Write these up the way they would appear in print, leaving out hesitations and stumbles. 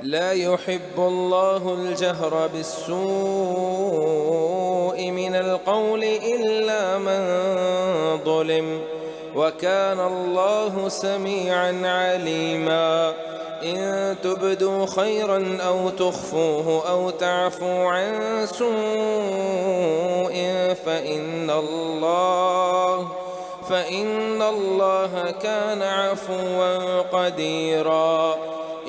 لا يحب الله الجهر بالسوء من القول إلا من ظلم، وكان الله سميعا عليما. إن تبدوا خيرا أو تخفوه أو تعفوا عن سوء فإن الله كان عفوا قديرا.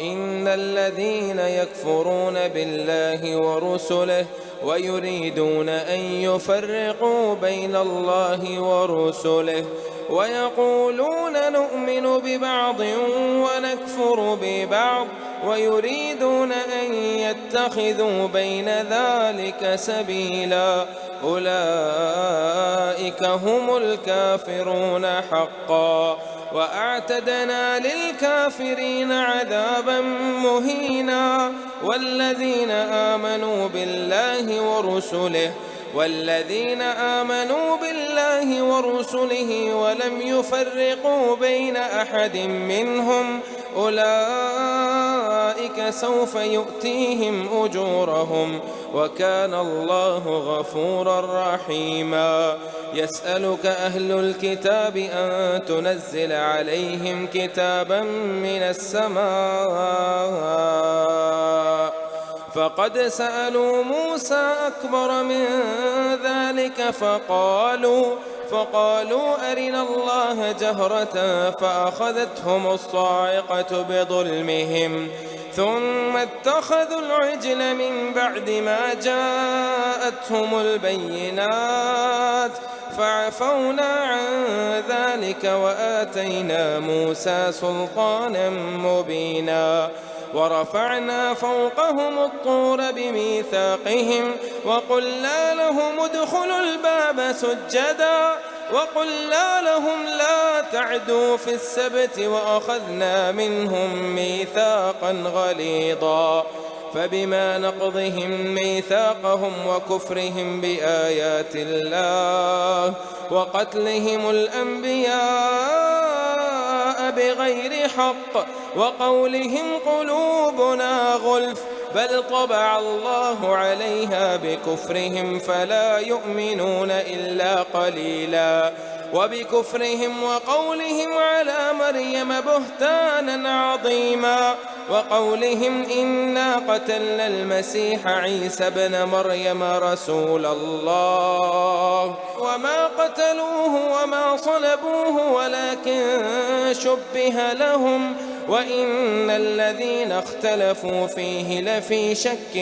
إن الذين يكفرون بالله ورسله ويريدون أن يفرقوا بين الله ورسله ويقولون نؤمن ببعض ونكفر ببعض ويريدون أن يتخذوا بين ذلك سبيلا، أولئك هم الكافرون حقا، وأعتدنا للكافرين عذابا مهينا. والذين آمنوا بالله ورسله ولم يفرقوا بين أحد منهم أولئك سوف يؤتيهم أجورهم، وكان الله غفورا رحيما. يسألك أهل الكتاب أن تنزل عليهم كتابا من السماء، فقد سألوا موسى أكبر من ذلك فقالوا أرنا الله جهرة فأخذتهم الصاعقة بظلمهم، ثم اتخذوا العجل من بعد ما جاءتهم البينات، فعفونا عن ذلك وآتينا موسى سلطانا مبينا. ورفعنا فوقهم الطور بميثاقهم وقلنا لهم ادخلوا الباب سجدا وقلنا لهم لا تعدوا في السبت وأخذنا منهم ميثاقا غليظا. فبما نقضهم ميثاقهم وكفرهم بآيات الله وقتلهم الأنبياء بغير حق وقولهم قلوبنا غلف بل طبع الله عليها بكفرهم فلا يؤمنون إلا قليلا. وبكفرهم وقولهم على مريم بهتانا عظيما وقولهم إنا قتلنا المسيح عيسى ابن مريم رسول الله وما قتلوه وما صلبوه ولكن شبه لهم وإن الذين اختلفوا فيه لفي شك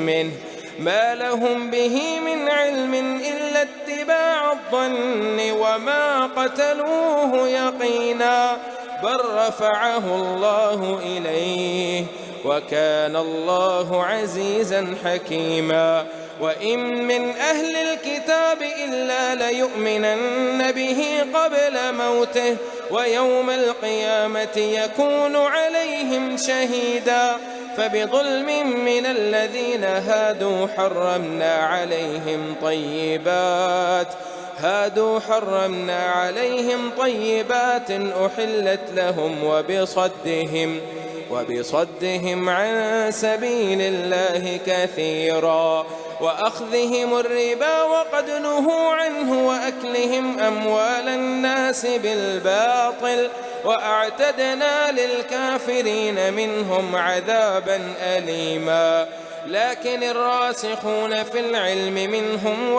منه ما لهم به من علم إلا اتباع الظن وما قتلوه يقينا بل رفعه الله إليه وكان الله عزيزا حكيما. وإن من أهل الكتاب إلا ليؤمنن به قبل موته ويوم القيامة يكون عليهم شهيدا. فبظلم من الذين هادوا حرمنا عليهم طيبات أحلت لهم وبصدهم عن سبيل الله كثيرا وأخذهم الربا وقد نهوا عنه وأكلهم أموال الناس بالباطل وأعتدنا للكافرين منهم عذابا أليما. لكن الراسخون في العلم منهم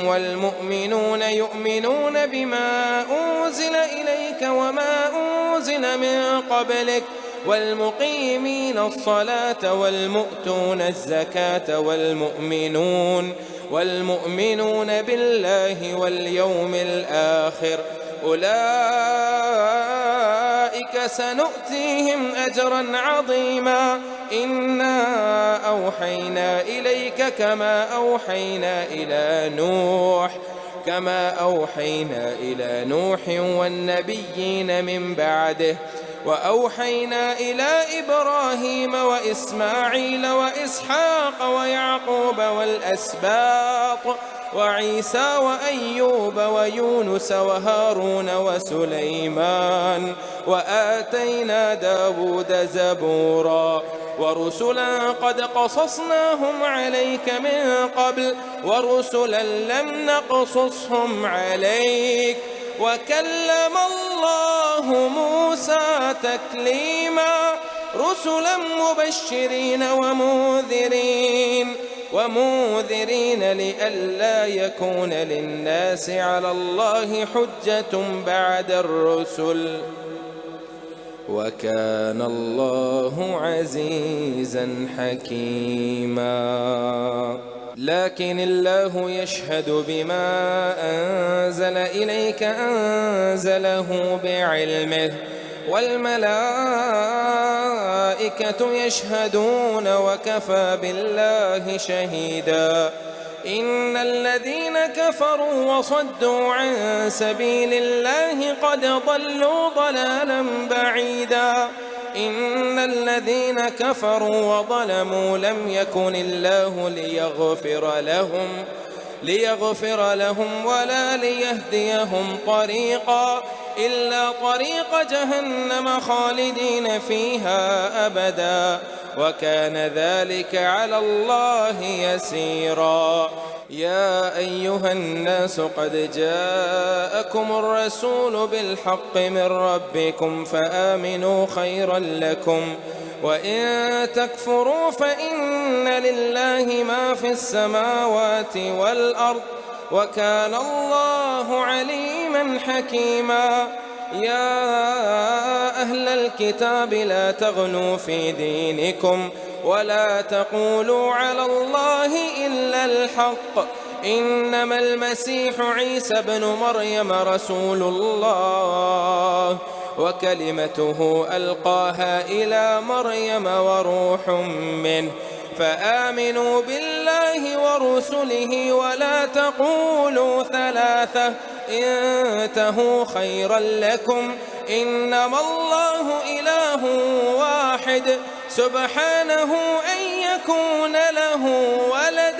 والمؤمنون يؤمنون بما أنزل إليك وما أنزل من قبلك والمقيمين الصلاة والمؤتون الزكاة والمؤمنون بالله واليوم الآخر أولئك سنؤتيهم أجرا عظيما. إنا أوحينا إليك كما أوحينا إلى نوح والنبيين من بعده وأوحينا إلى إبراهيم وإسماعيل وإسحاق ويعقوب والأسباط وعيسى وأيوب ويونس وهارون وسليمان وآتينا داود زبورا ورسلا قد قصصناهم عليك من قبل ورسلا لم نقصصهم عليك وكلم الله موسى تكليما رسلا مبشرين ومنذرين لئلا يكون للناس على الله حجة بعد الرسل وكان الله عزيزا حكيما لكن الله يشهد بما أنزل إليك أنزله بعلمه والملائكة يشهدون وكفى بالله شهيدا إن الذين كفروا وصدوا عن سبيل الله قد ضلوا ضلالا بعيدا إن الذين كفروا وظلموا لم يكن الله ليغفر لهم ولا ليهديهم طريقا إلا طريق جهنم خالدين فيها أبدا وكان ذلك على الله يسيرا يا أيها الناس قد جاءكم الرسول بالحق من ربكم فآمنوا خيرا لكم وإن تكفروا فإن لله ما في السماوات والأرض وكان الله عليما حكيما يا أهل الكتاب لا تغلوا في دينكم ولا تقولوا على الله إلا الحق إنما المسيح عيسى بن مريم رسول الله وكلمته ألقاها إلى مريم وروح منه فآمنوا بالله ورسله ولا تقولوا ثلاثة انتهوا خيرا لكم إنما الله إله واحد سبحانه أن يكون له ولد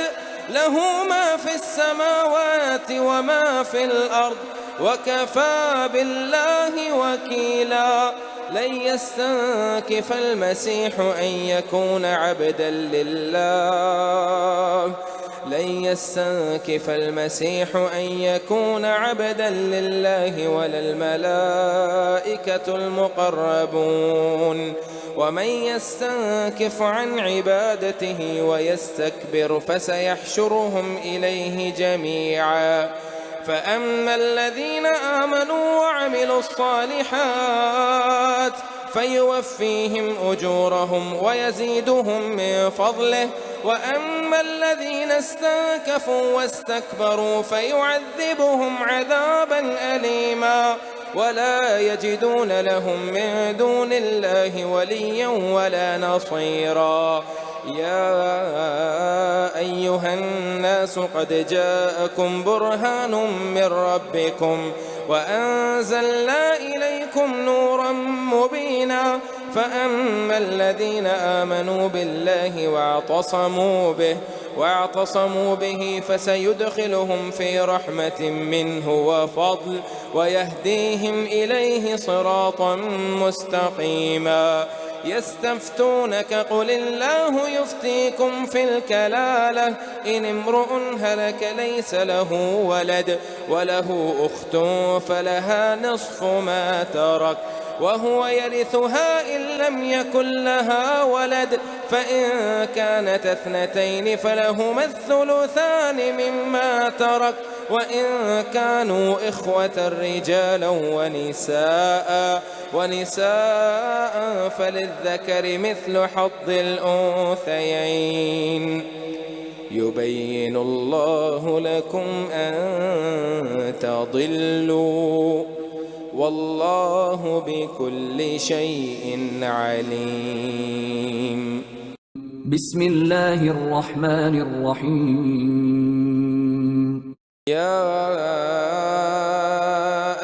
له ما في السماوات وما في الأرض وكفى بالله وكيلا لن يستنكف المسيح أن يكون عبدا لله ولا الملائكة المقربون ومن يستنكف عن عبادته ويستكبر فسيحشرهم إليه جميعا فأما الذين آمنوا وعملوا الصالحات فيوفيهم أجورهم ويزيدهم من فضله وأما الذين استنكفوا واستكبروا فيعذبهم عذابا أليما ولا يجدون لهم من دون الله وليا ولا نصيرا يا أيها الناس قد جاءكم برهان من ربكم وأنزلنا إليكم نورا مبينا فأما الذين آمنوا بالله واعتصموا به فسيدخلهم في رحمة منه وفضل ويهديهم إليه صراطا مستقيما يستفتونك قل الله يفتيكم في الكلالة إن امرؤ هلك ليس له ولد وله أخت فلها نصف ما ترك وهو يرثها إن لم يكن لها ولد فإن كانت اثنتين فلهما الثلثان مما ترك وإن كانوا إخوة رجالا ونساء فللذكر مثل حظ الأنثيين يبين الله لكم أن تضلوا والله بكل شيء عليم. بسم الله الرحمن الرحيم. يا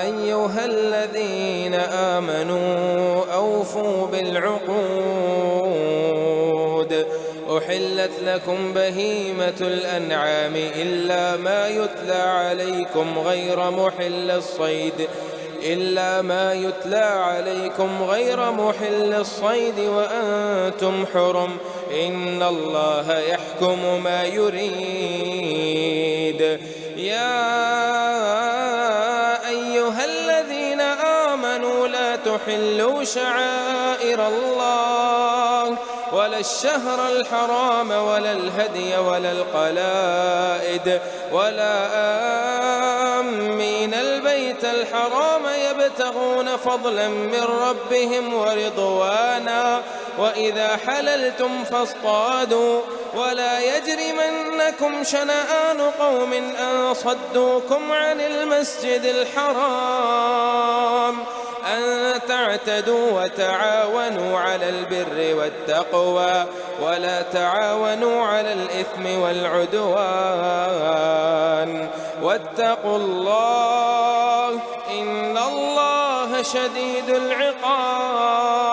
أيها الذين آمنوا أوفوا بالعقود أحلت لكم بهيمة الأنعام إلا ما يتلى عليكم غير محل الصيد وأنتم حرم إن الله يحكم ما يريد. يا أيها الذين آمنوا لا تحلوا شعائر الله ولا الشهر الحرام ولا الهدي ولا القلائد ولا آمين البيت الحرام يبتغون فضلا من ربهم ورضوانا وإذا حللتم فاصطادوا ولا يجرمنكم شنآن قوم أن صدوكم عن المسجد الحرام أن تعتدوا وتعاونوا على البر والتقوى ولا تعاونوا على الإثم والعدوان واتقوا الله إن الله شديد العقاب.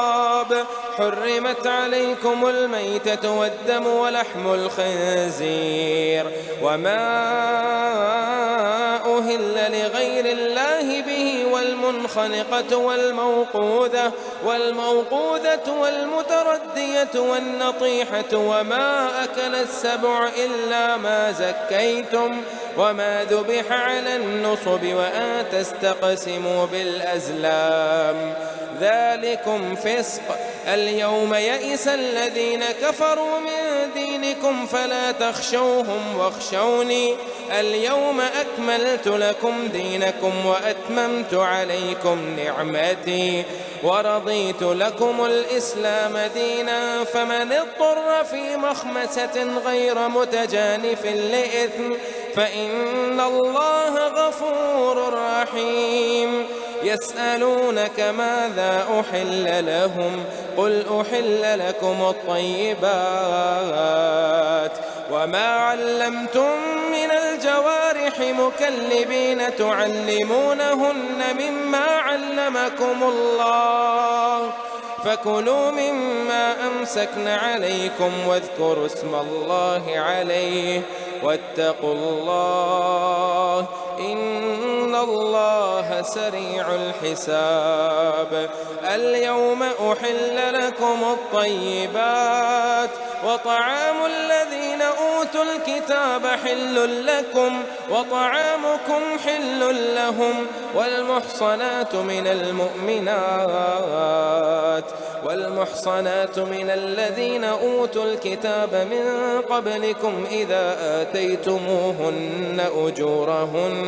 حرمت عليكم الميتة والدم ولحم الخنزير وما أهل لغير الله به والمنخنقة والموقوذة والمتردية والنطيحة وما أكل السبع إلا ما زكيتم وما ذبح على النصب وأن تستقسموا بالأزلام ذلكم فسق. اليوم يئس الذين كفروا من دينكم فلا تخشوهم واخشوني اليوم أكملت لكم دينكم وأتممت عليكم نعمتي ورضيت لكم الإسلام دينا فمن اضطر في مخمسة غير متجانف لإثم فإن الله غفور رحيم. يسألونك ماذا أحل لهم قل أحل لكم الطيبات وما علمتم من الجوارح مكلبين تعلمونهن مما علمكم الله فكلوا مما أمسكن عليكم واذكروا اسم الله عليه واتقوا الله إن الله سريع الحساب. اليوم أحل لكم الطيبات وطعام الذين أوتوا الكتاب حل لكم وطعامكم حل لهم والمحصنات من الذين أوتوا الكتاب من قبلكم إذا آتيتموهن أجورهن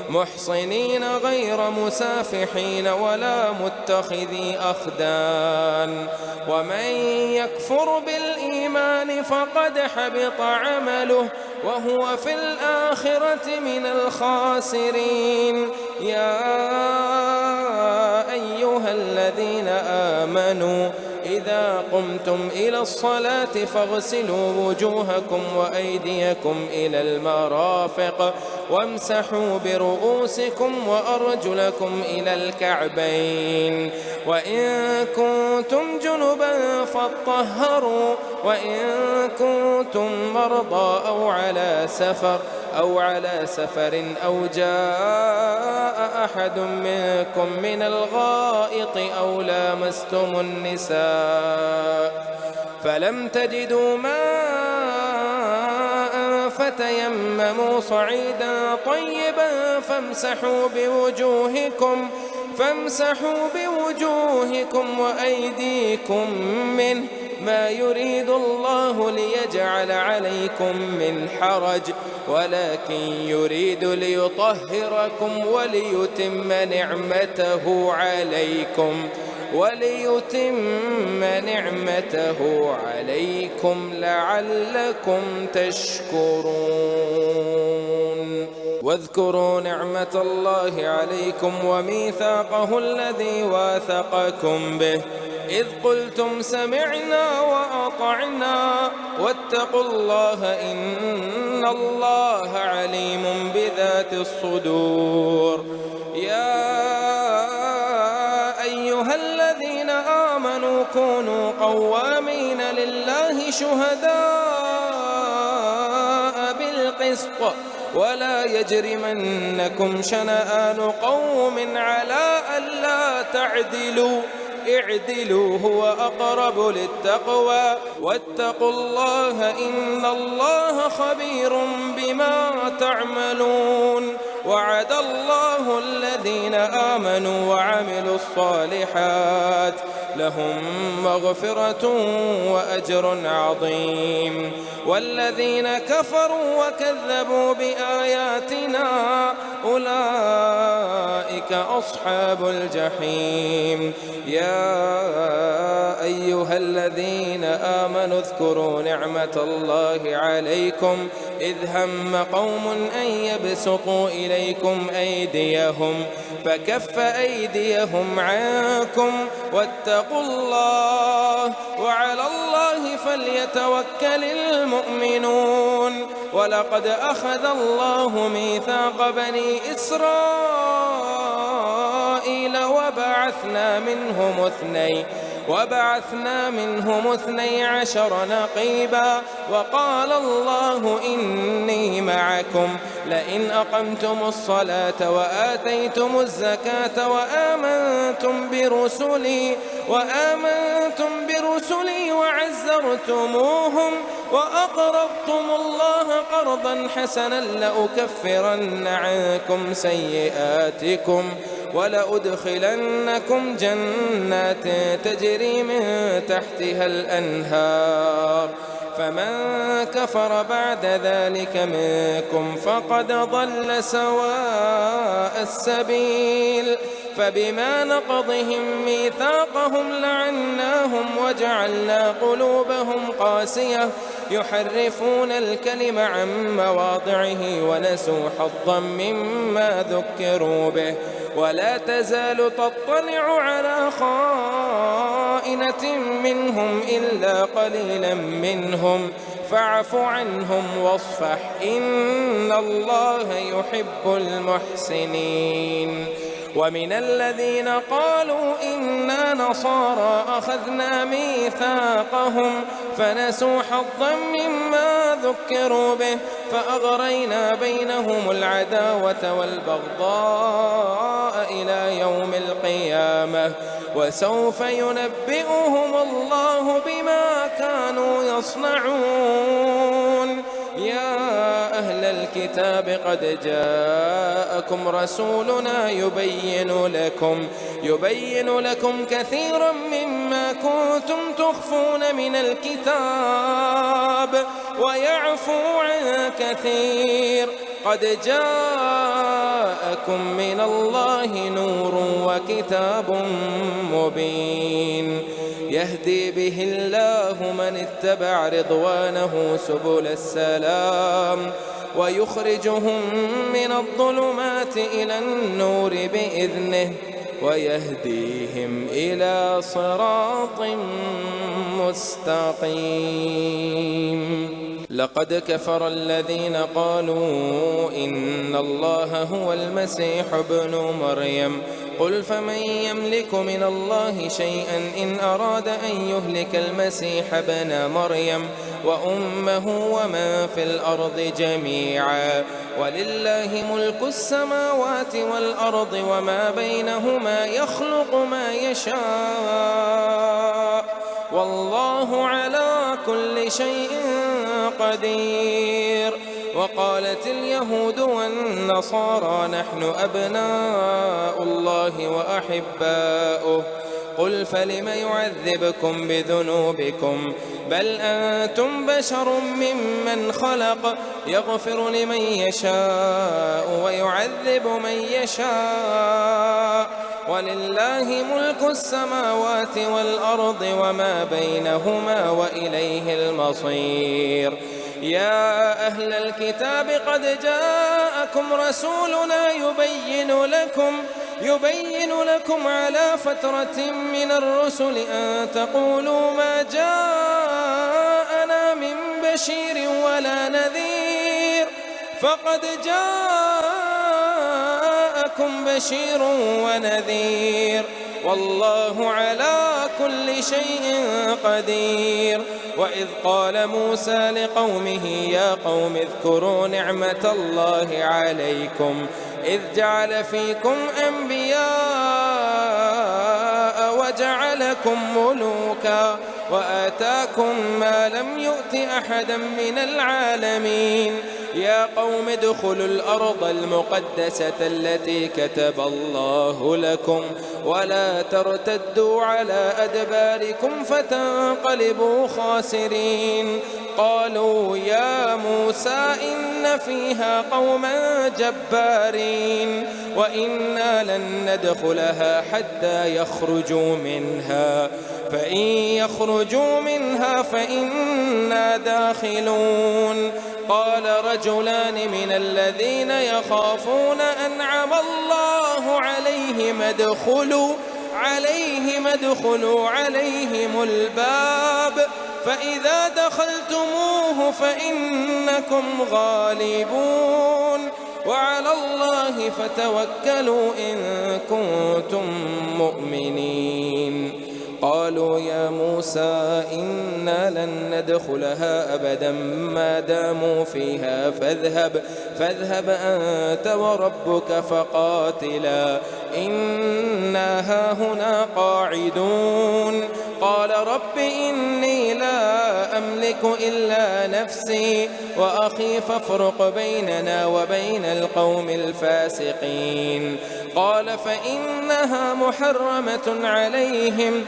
محصنين غير مسافحين ولا متخذي أخدان ومن يكفر بالإيمان فقد حبط عمله وهو في الآخرة من الخاسرين. يا أيها الذين آمنوا إذا قمتم إلى الصلاة فاغسلوا وجوهكم وأيديكم إلى المرافق وامسحوا برؤوسكم وأرجلكم إلى الكعبين وإن كنتم جنبا فاطهروا وإن كنتم مرضى أو على سفر أو جاء أحد منكم من الغائط أو لامستم النساء فلم تجدوا ماء فتيمموا صعيدا طيبا فامسحوا بوجوهكم وأيديكم منه ما يريد الله ليجعل عليكم من حرج ولكن يريد ليطهركم وليتم نعمته عليكم لعلكم تشكرون. واذكروا نعمة الله عليكم وميثاقه الذي واثقكم به إذ قلتم سمعنا وأطعنا واتقوا الله إن الله عليم بذات الصدور. يا أيها الذين آمنوا كونوا قوامين لله شهداء بالقسط ولا يجرمنكم شنآن قوم على ألا تعدلوا اعدلوا هو أقرب للتقوى واتقوا الله إن الله خبير بما تعملون. وعد الله الذين آمنوا وعملوا الصالحات لهم مغفرة وأجر عظيم، والذين كفروا وكذبوا بآياتنا أولئك أصحاب الجحيم. يا أيها الذين آمنوا اذكروا نعمة الله عليكم إذ هم قوم أن يبسطوا إليكم أيديهم فكف أيديهم عنكم واتقوا الله وعلى الله فليتوكل المؤمنون. ولقد أخذ الله ميثاق بني إسرائيل وبعثنا منهم 12 نقيبا وقال الله إني معكم لئن أقمتم الصلاة وآتيتم الزكاة وآمنتم برسلي وعزرتموهم وأقرضتم الله قرضا حسنا لأكفرن عنكم سيئاتكم ولأدخلنكم جنات تجري من تحتها الأنهار فمن كفر بعد ذلك منكم فقد ضل سواء السبيل. فبما نقضهم ميثاقهم لعناهم وجعلنا قلوبهم قاسية يحرفون الكلم عن مواضعه ونسوا حظا مما ذكروا به ولا تزال تطلع على خائنة منهم إلا قليلا منهم فاعف عنهم واصفح إن الله يحب المحسنين. ومن الذين قالوا إنا نصارى أخذنا ميثاقهم فنسوا حظا مما ذكروا به فأغرينا بينهم العداوة والبغضاء إلى يوم القيامة وسوف ينبئهم الله بما كانوا يصنعون. يا أهل الكتاب قد جاءكم رسولنا يبين لكم كثيرا مما كنتم تخفون من الكتاب ويعفو عن كثير. قد جاءكم من الله نور وكتاب مبين يهدي به الله من اتبع رضوانه سبل السلام ويخرجهم من الظلمات إلى النور بإذنه ويهديهم إلى صراط مستقيم. لقد كفر الذين قالوا إن الله هو المسيح ابن مريم قل فمن يملك من الله شيئا إن أراد أن يهلك المسيح ابن مريم وأمه ومن في الأرض جميعا ولله ملك السماوات والأرض وما بينهما يخلق ما يشاء والله على كل شيء قدير. وقالت اليهود والنصارى نحن أبناء الله وأحباؤه قل فلم يعذبكم بذنوبكم بل أنتم بشر ممن خلق يغفر لمن يشاء ويعذب من يشاء ولله ملك السماوات والأرض وما بينهما وإليه المصير. يا أهل الكتاب قد جاءكم رسولنا يبين لكم على فترة من الرسل أن تقولوا ما جاءنا من بشير ولا نذير فقد جاءكم بشير ونذير والله على كل شيء قدير. وإذ قال موسى لقومه يا قوم اذكروا نعمة الله عليكم إذ جعل فيكم أنبياء وجعلكم ملوكا وآتاكم ما لم يؤت أحدا من العالمين. يا قوم ادخلوا الأرض المقدسة التي كتب الله لكم ولا ترتدوا على أدباركم فتنقلبوا خاسرين. قالوا يا موسى إن فيها قوما جبارين وإنا لن ندخلها حتى يخرجوا منها فإن يخرجوا منها فإنا داخلون. قال رجلان من الذين يخافون أنعم الله عليهم ادخلوا عليهم الباب فإذا دخلتموه فإنكم غالبون وعلى الله فتوكلوا إن كنتم مؤمنين. قالوا يا موسى إنا لن ندخلها أبدا ما داموا فيها فاذهب أنت وربك فقاتلا إنا هاهنا قاعدون. قال رب إني لا أملك إلا نفسي وأخي فافرق بيننا وبين القوم الفاسقين. قال فإنها محرمة عليهم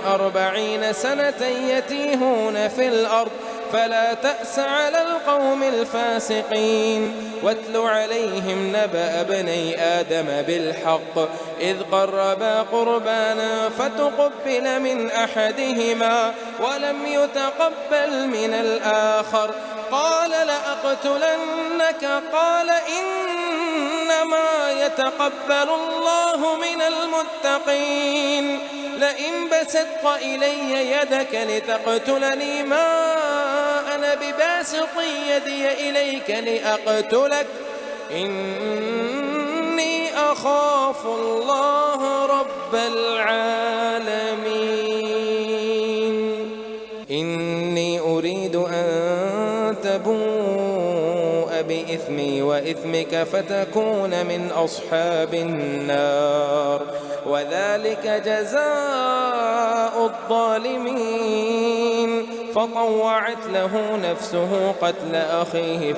40 سنة يتيهون في الأرض فلا تأس على القوم الفاسقين. واتل عليهم نبأ ابني آدم بالحق إذ قربا قربانا فتقبل من أحدهما ولم يتقبل من الآخر قال لأقتلنك قال إنما يتقبل الله من المتقين. لئن بسطت إلي يدك لتقتلني ما أنا بباسط يدي إليك لأقتلك إني أخاف الله رب العالمين. إني أريد أن تبوء بإثمي وإثمك فتكون من أصحاب النار وذلك جزاء الظالمين. فطوعت له نفسه قتل أخيه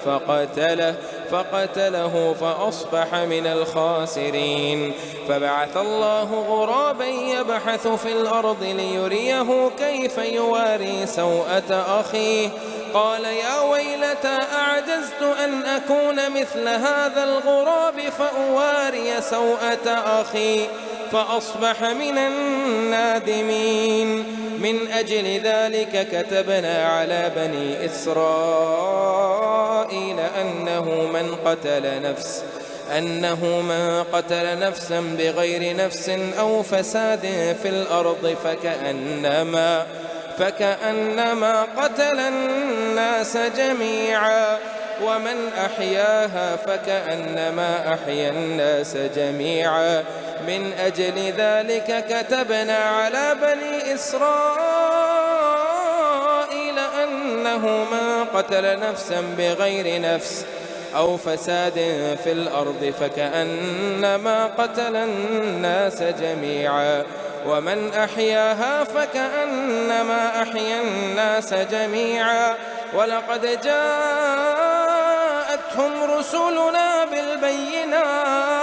فقتله فأصبح من الخاسرين. فبعث الله غرابا يبحث في الأرض ليريه كيف يواري سوءة أخيه قال يا ويلتى أعجزت أن أكون مثل هذا الغراب فأواري سوءة أخي فأصبح من النادمين. من أجل ذلك كتبنا على بني إسرائيل أنه من قتل نفسا بغير نفس أو فساد في الأرض فكأنما قتل الناس جميعا ومن أحياها فكأنما أحيا الناس جميعا. من أجل ذلك كتبنا على بني إسرائيل أنه من قتل نفسا بغير نفس أو فساد في الأرض فكأنما قتل الناس جميعا ومن أحياها فكأنما أحيا الناس جميعا. ولقد جاءتهم رسلنا بالبينات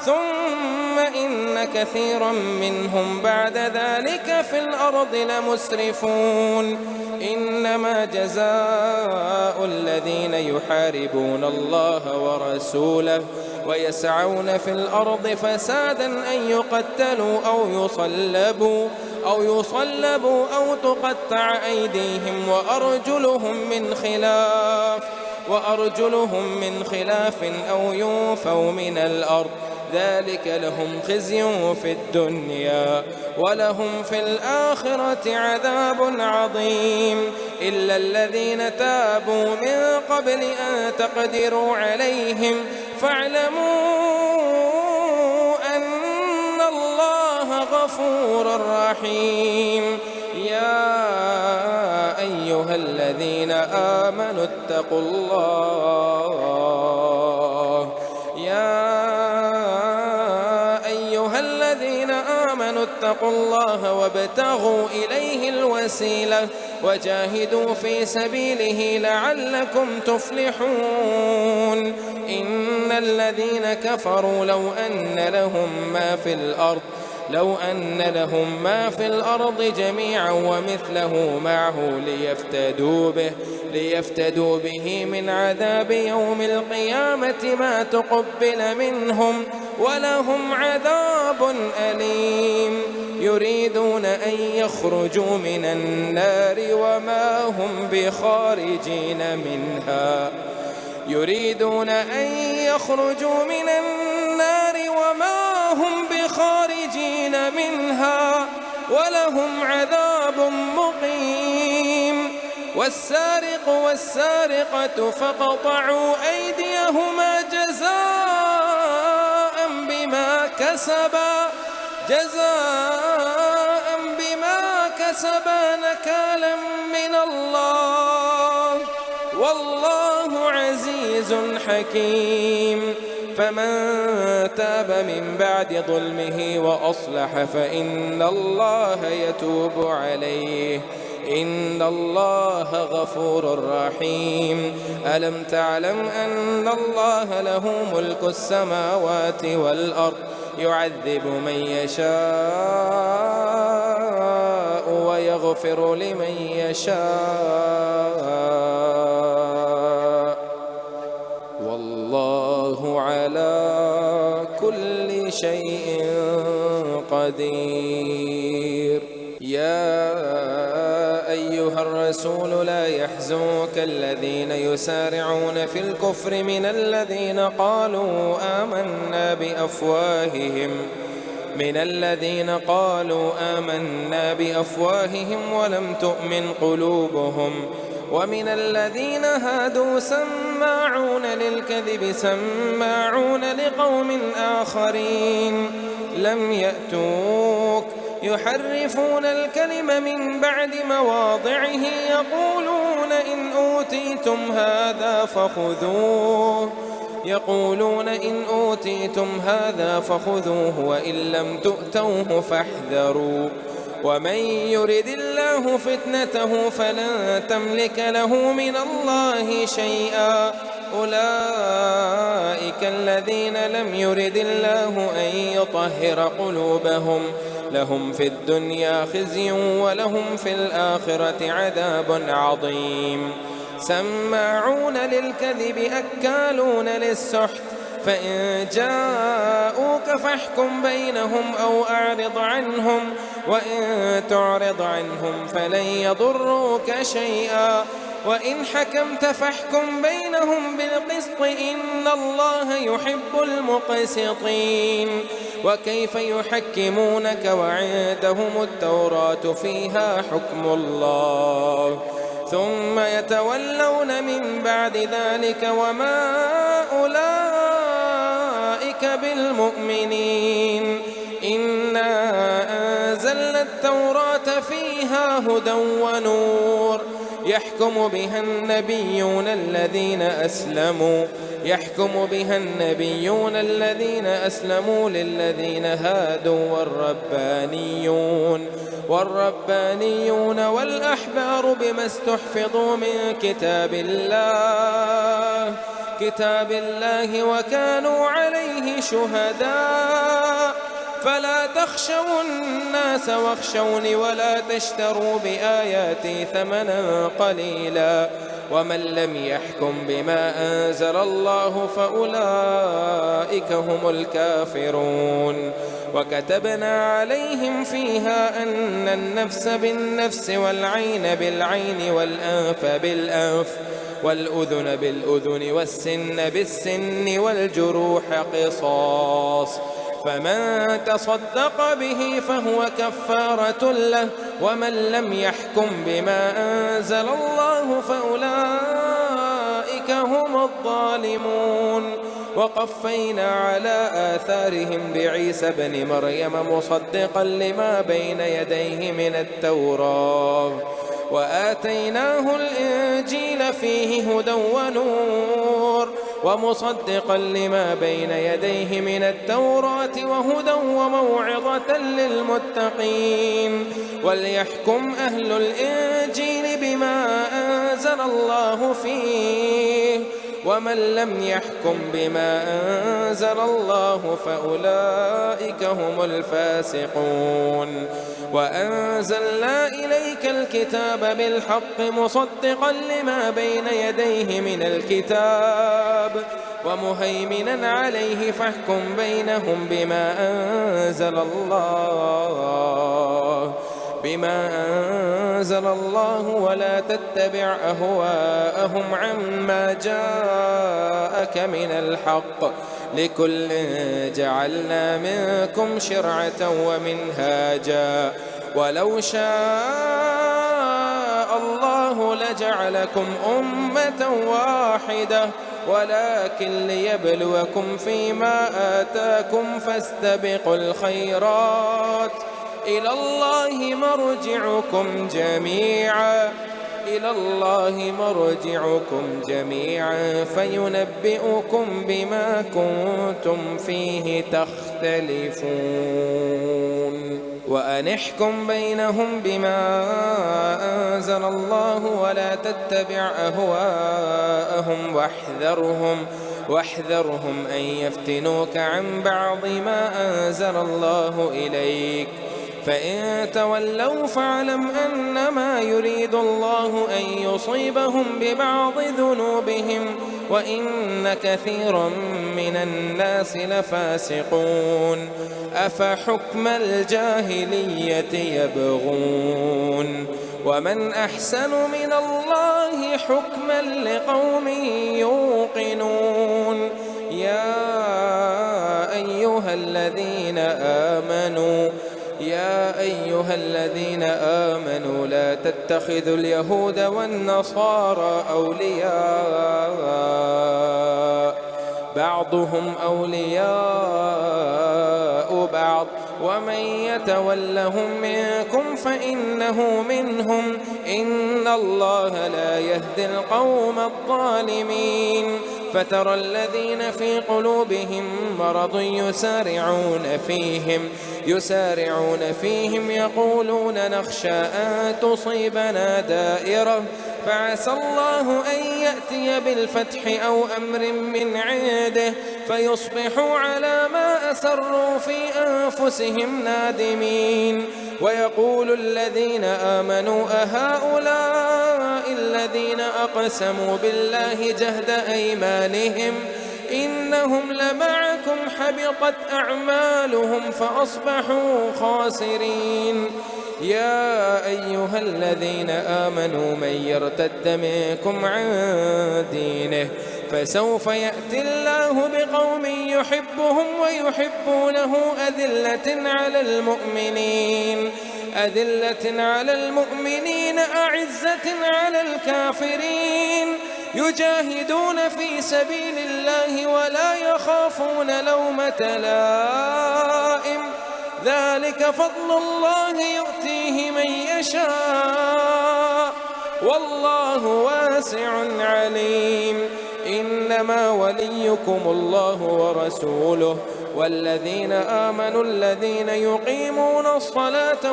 ثم إن كثيرا منهم بعد ذلك في الأرض لمسرفون. إنما جزاء الذين يحاربون الله ورسوله ويسعون في الأرض فسادا أن يقتلوا أو يصلبوا أو تقطع أيديهم وأرجلهم من خلاف أو ينفوا من الأرض ذلك لهم خزي في الدنيا ولهم في الآخرة عذاب عظيم. إلا الذين تابوا من قبل أن تقدروا عليهم فاعلموا أن غفور رحيم. يا أيها الذين آمنوا اتقوا الله اتقوا الله وابتغوا إليه الوسيلة وجاهدوا في سبيله لعلكم تفلحون. إن الذين كفروا لو أن لهم ما في الأرض جميعا ومثله معه ليفتدوا به من عذاب يوم القيامة ما تقبل منهم ولهم عذاب أليم. يريدون أن يخرجوا من النار وما هم بخارجين منها ولهم عذاب مقيم. والسارق والسارقة فاقطعوا أيديهما جزاء بما كسبا نكالا من الله والله عزيز حكيم. فمن تاب من بعد ظلمه وأصلح فإن الله يتوب عليه إن الله غفور رحيم. ألم تعلم أن الله له ملك السماوات والأرض يعذب من يشاء ويغفر لمن يشاء والله على كل شيء قدير. يا أيها الرسول لا يحزنك الذين يسارعون في الكفر من الذين قالوا آمنا بأفواههم ولم تؤمن قلوبهم ومن الذين هادوا سماعون للكذب سماعون لقوم آخرين لم يأتوك يحرفون الكلم من بعد مواضعه يقولون إن أوتيتم هذا فخذوه وإن لم تؤتوه فاحذروا ومن يرد الله فتنته فلن تملك له من الله شيئا أولئك الذين لم يرد الله أن يطهر قلوبهم لهم في الدنيا خزي ولهم في الآخرة عذاب عظيم. سماعون للكذب أكالون للسحت فإن جاءوك فاحكم بينهم أو أعرض عنهم وإن تعرض عنهم فلن يضروك شيئا وإن حكمت فاحكم بينهم بالقسط إن الله يحب المقسطين. وكيف يحكمونك وعندهم التوراة فيها حكم الله ثم يتولون من بعد ذلك وما أولئك بالمؤمنين. إنا أنزلنا التوراة فيها هدى ونور يحكم بها النبيون الذين أسلموا للذين هادوا والربانيون والأحبار بما استحفظوا من كتاب الله وكانوا عليه شهداء فلا تخشوا الناس واخشوني ولا تشتروا بآياتي ثمنا قليلا ومن لم يحكم بما أنزل الله فأولئك هم الكافرون. وكتبنا عليهم فيها أن النفس بالنفس والعين بالعين والأنف بالأنف والأذن بالأذن والسن بالسن والجروح قصاص فمن تصدق به فهو كفارة له ومن لم يحكم بما أنزل الله فأولئك هم الظالمون. وقفينا على آثارهم بعيسى ابن مريم مصدقا لما بين يديه من التوراة وآتيناه الإنجيل فيه هدى ونور ومصدقا لما بين يديه من التوراة وهدى وموعظة للمتقين وليحكم أهل الإنجيل بما أنزل الله فيه ومن لم يحكم بما أنزل الله فأولئك هم الفاسقون وأنزلنا إليك الكتاب بالحق مصدقا لما بين يديه من الكتاب ومهيمنا عليه فاحكم بينهم بما أنزل الله ولا تتبع أهواءهم عما جاءك من الحق لكل جعلنا منكم شرعة ومنهاجا ولو شاء الله لجعلكم أمة واحدة ولكن ليبلوكم فيما آتاكم فاستبقوا الخيرات إلى الله مرجعكم جميعا فينبئكم بما كنتم فيه تختلفون وأن احكم بينهم بما أنزل الله ولا تتبع أهواءهم واحذرهم أن يفتنوك عن بعض ما أنزل الله إليك فإن تولوا فاعلم أنما يريد الله أن يصيبهم ببعض ذنوبهم وإن كثيرا من الناس لفاسقون أفحكم الجاهلية يبغون ومن أحسن من الله حكما لقوم يوقنون يا أيها الذين آمنوا لا تتخذوا اليهود والنصارى أولياء بعضهم أولياء بعض ومن يتولهم منكم فإنه منهم إن الله لا يهدي القوم الظالمين فترى الذين في قلوبهم مرض يسارعون فيهم يقولون نخشى أن تصيبنا دائرة فعسى الله أن يأتي بالفتح أو أمر من عنده فيصبحوا على ما أسروا في أنفسهم نادمين ويقول الذين آمنوا أهؤلاء الذين أقسموا بالله جهد أيمانهم إنهم لمعكم حبطت أعمالهم فأصبحوا خاسرين يا أيها الذين آمنوا من يرتد منكم عن دينه فسوف يأتي الله بقوم يحبهم ويحبونه أذلة على المؤمنين أعزة على الكافرين يجاهدون في سبيل الله ولا يخافون لومة لائم ذلك فضل الله يؤتيه من يشاء والله واسع عليم إنما وليكم الله ورسوله والذين آمنوا الذين يقيمون الصلاة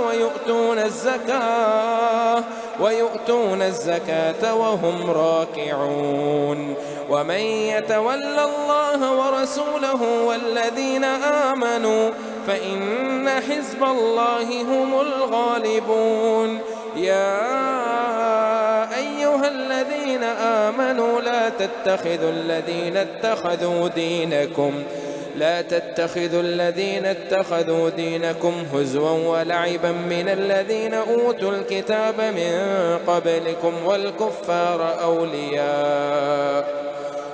ويؤتون الزكاة وهم راكعون ومن يتول الله ورسوله والذين آمنوا فإن حزب الله هم الغالبون يا أيها الذين آمنوا لا تتخذوا الذين اتخذوا دينكم هزوا ولعبا من الذين أوتوا الكتاب من قبلكم والكفار أولياء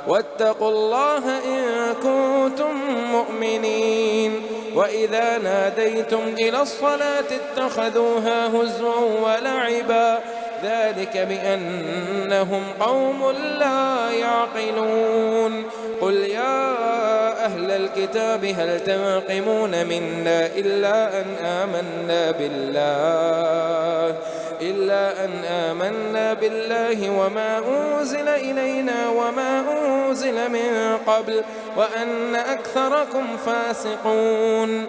واتقوا الله إن كنتم مؤمنين وإذا ناديتم إلى الصلاة اتخذوها هزوا ولعبا ذلك بأنهم قوم لا يعقلون قل يا أهل الكتاب هل تنقمون منا إلا أن آمنا بالله وما أنزل إلينا وما أنزل من قبل وأن أكثركم فاسقون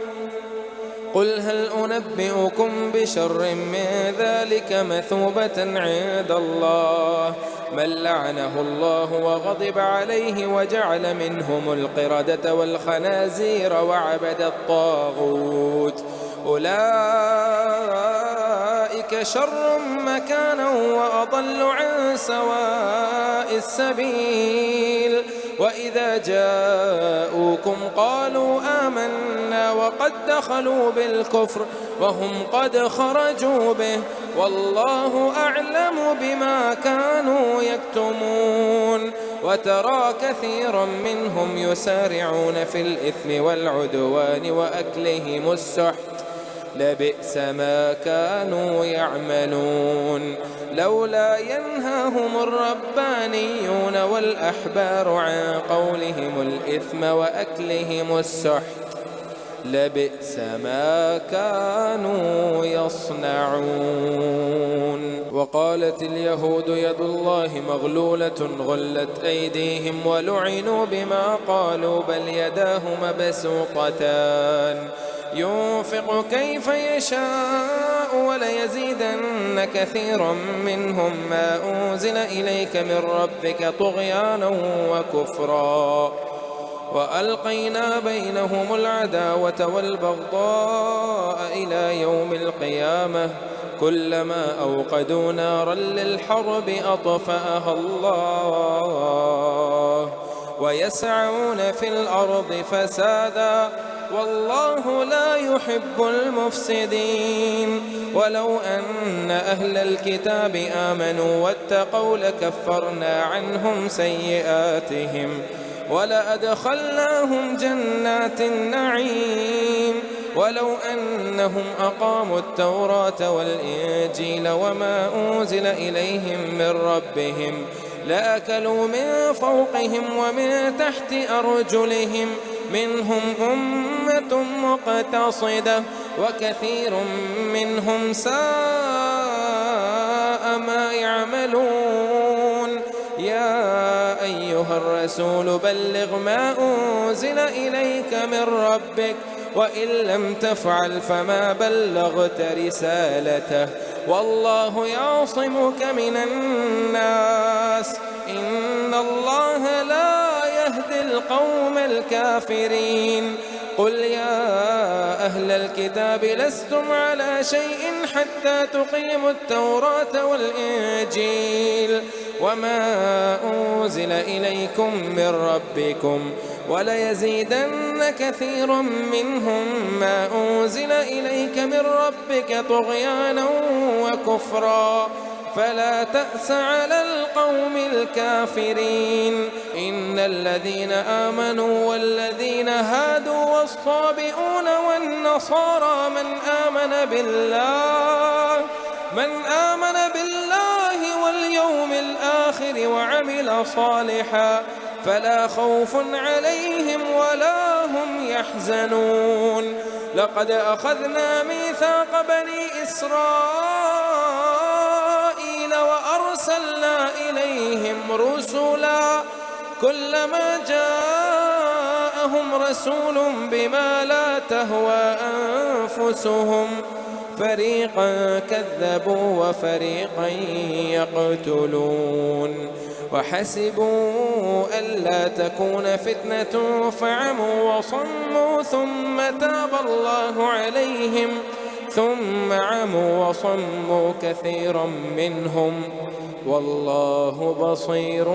قل هل أنبئكم بشر من ذلك مثوبة عند الله من لعنه الله وغضب عليه وجعل منهم القردة والخنازير وعبد الطاغوت أولئك شر مكانا وأضل عن سواء السبيل وإذا جاءوكم قالوا آمنا وقد دخلوا بالكفر وهم قد خرجوا به والله أعلم بما كانوا يكتمون وترى كثيرا منهم يسارعون في الإثم والعدوان وأكلهم السحت لبئس ما كانوا يعملون لولا ينهاهم الربانيون والأحبار عن قولهم الإثم وأكلهم السحت لبئس ما كانوا يصنعون وقالت اليهود يد الله مغلولة غلت أيديهم ولعنوا بما قالوا بل يداه مبسوطتان ينفق كيف يشاء وليزيدن كثيرا منهم ما أنزل إليك من ربك طغيانا وكفرا وألقينا بينهم العداوة والبغضاء إلى يوم القيامة كلما أوقدوا نارا للحرب أطفأها الله ويسعون في الأرض فسادا والله لا يحب المفسدين ولو أن أهل الكتاب آمنوا واتقوا لكفرنا عنهم سيئاتهم ولأدخلناهم جنات النعيم ولو أنهم أقاموا التوراة والإنجيل وما أنزل إليهم من ربهم لأكلوا من فوقهم ومن تحت أرجلهم منهم أمة مقتصدة وكثير منهم ساء ما يعملون يا أيها الرسول بلغ ما أنزل إليك من ربك وإن لم تفعل فما بلغت رسالته والله يعصمك من الناس إن الله لا يهدي القوم الكافرين قل يا أهل الكتاب لستم على شيء حتى تقيموا التوراة والإنجيل وما أنزل إليكم من ربكم وليزيدن كثيرا منهم ما أنزل إليك من ربك طغيانا وكفرا فلا تأس على القوم الكافرين إن الذين آمنوا والذين هادوا والصابئون والنصارى من آمن بالله واليوم الآخر وعمل صالحا فلا خوف عليهم ولا هم يحزنون لقد أخذنا ميثاق بني إسرائيل وأرسلنا إليهم رسلا كلما جاءهم رسول بما لا تهوى أنفسهم فريقا كذبوا وفريقا يقتلون وحسبوا ألا تكون فتنة فعموا وصموا ثم تاب الله عليهم ثم عموا وصموا كثيرا منهم والله بصير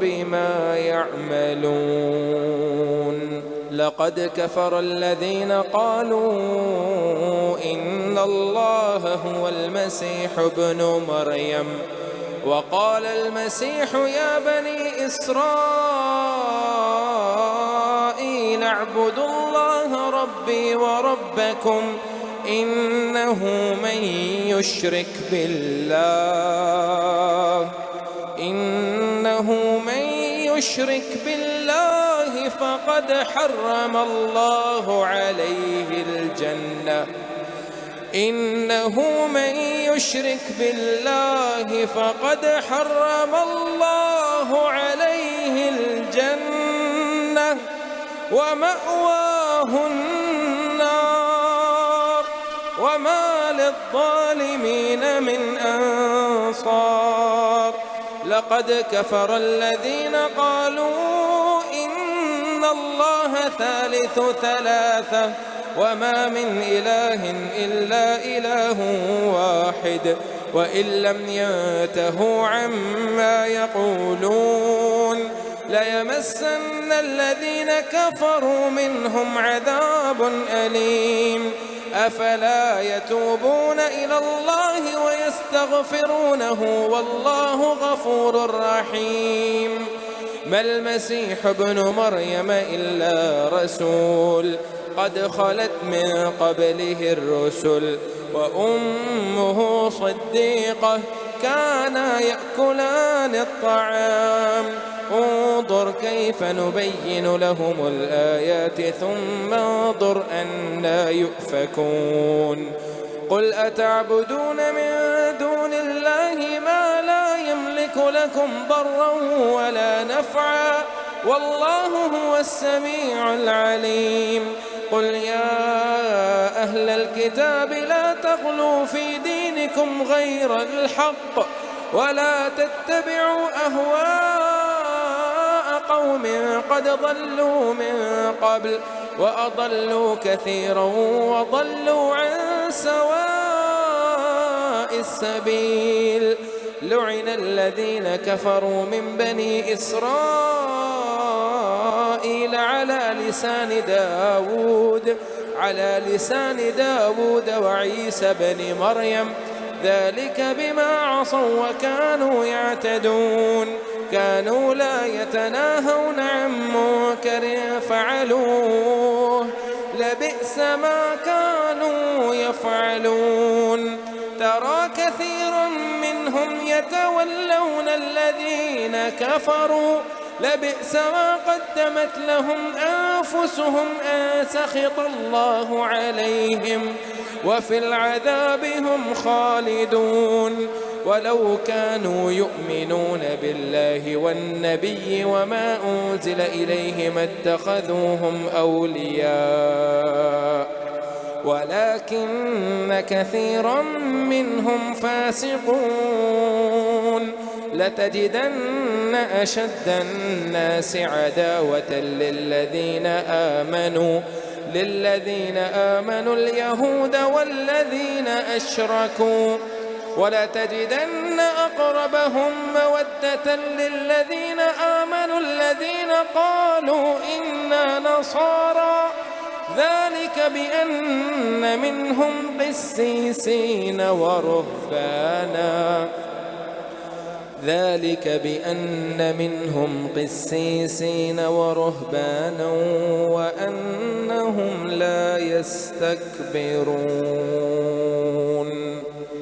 بما يعملون لقد كفر الذين قالوا إن الله هو المسيح ابن مريم وقال المسيح يا بني إسرائيل اعبدوا الله ربي وربكم إنه من يشرك بالله فقد حرم الله عليه الجنة. إنه من يشرك بالله فقد حرم الله عليه الجنة ومأواه النار وما للظالمين من أنصار. لقد كفر الذين قالوا إن الله ثالث ثلاثة وما من إله إلا إله واحد وإن لم ينتهوا عما يقولون ليمسن الذين كفروا منهم عذاب أليم. أفلا يتوبون إلى الله ويستغفرونه والله غفور رحيم. ما المسيح ابن مريم إلا رسول قد خلت من قبله الرسل وأمه صديقة كانا يأكلان الطعام. انظر كيف نبين لهم الآيات ثم انظر أنى يؤفكون. قل أتعبدون من دون الله ما لا يملك لكم ضرا ولا نفعا والله هو السميع العليم. قل يا أهل الكتاب لا تغلوا في دينكم غير الحق ولا تتبعوا أهواء قوم قد ضلوا من قبل وأضلوا كثيرا وضلوا عن سواء السبيل. لعن الذين كفروا من بني إسرائيل على لسان داود وعيسى بن مريم ذلك بما عصوا وكانوا يعتدون. كانوا لا يتناهون عن منكر فعلوه لبئس ما كانوا يفعلون. ترى كثيرا منهم يتولون الذين كفروا لبئس ما قدمت لهم أنفسهم أن سخط الله عليهم وفي العذاب هم خالدون. ولو كانوا يؤمنون بالله والنبي وما أنزل إليه ما اتخذوهم أولياء ولكن كثيرا منهم فاسقون. لتجدن أشد الناس عداوة للذين آمنوا اليهود والذين أشركوا ولتجدن أقربهم مودة للذين آمنوا الذين قالوا إنا نصارى ذلك بأن منهم قسيسين ورهبانا وأنهم لا يستكبرون.